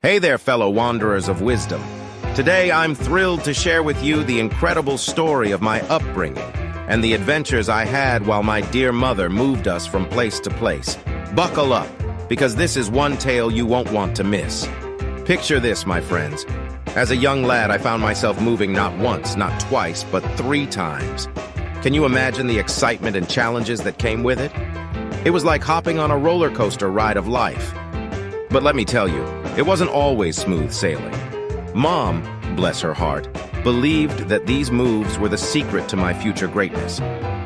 Hey there, fellow wanderers of wisdom. Today, I'm thrilled to share with you the incredible story of my upbringing and the adventures I had while my dear mother moved us from place to place. Buckle up, because this is one tale you won't want to miss. Picture this, my friends. As a young lad, I found myself moving not once, not twice, but 3 times. Can you imagine the excitement and challenges that came with it? It was like hopping on a roller coaster ride of life. But let me tell you, it wasn't always smooth sailing. Mom, bless her heart, believed that these moves were the secret to my future greatness.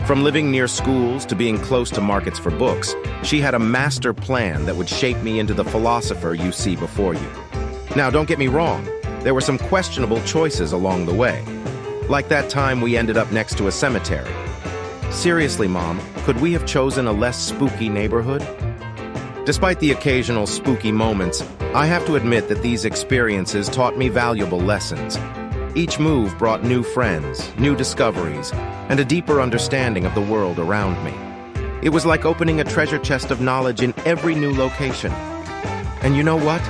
From living near schools to being close to markets for books, she had a master plan that would shape me into the philosopher you see before you. Now, don't get me wrong, there were some questionable choices along the way. Like that time we ended up next to a cemetery. Seriously, Mom, could we have chosen a less spooky neighborhood? Despite the occasional spooky moments, I have to admit that these experiences taught me valuable lessons. Each move brought new friends, new discoveries, and a deeper understanding of the world around me. It was like opening a treasure chest of knowledge in every new location. And you know what?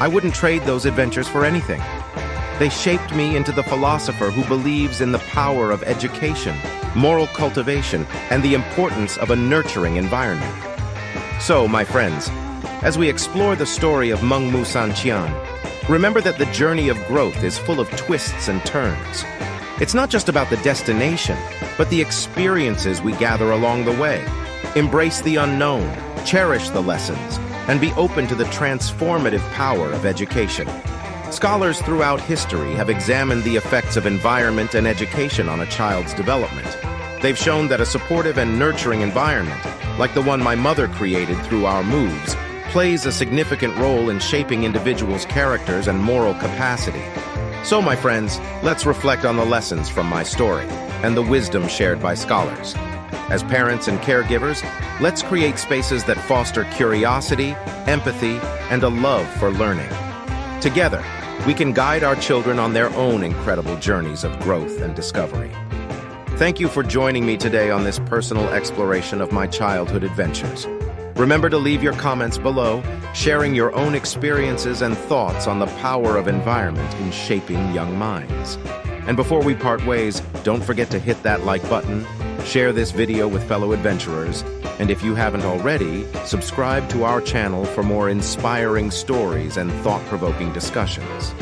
I wouldn't trade those adventures for anything. They shaped me into the philosopher who believes in the power of education, moral cultivation, and the importance of a nurturing environment. So, my friends, as we explore the story of Meng Mu San Qian, remember that the journey of growth is full of twists and turns. It's not just about the destination, but the experiences we gather along the way. Embrace the unknown, cherish the lessons, and be open to the transformative power of education. Scholars throughout history have examined the effects of environment and education on a child's development. They've shown that a supportive and nurturing environment, like the one my mother created through our moves, plays a significant role in shaping individuals' characters and moral capacity. So, my friends, let's reflect on the lessons from my story and the wisdom shared by scholars. As parents and caregivers, let's create spaces that foster curiosity, empathy, and a love for learning. Together, we can guide our children on their own incredible journeys of growth and discovery. Thank you for joining me today on this personal exploration of my childhood adventures. Remember to leave your comments below, sharing your own experiences and thoughts on the power of environment in shaping young minds. And before we part ways, don't forget to hit that like button, share this video with fellow adventurers, and if you haven't already, subscribe to our channel for more inspiring stories and thought-provoking discussions.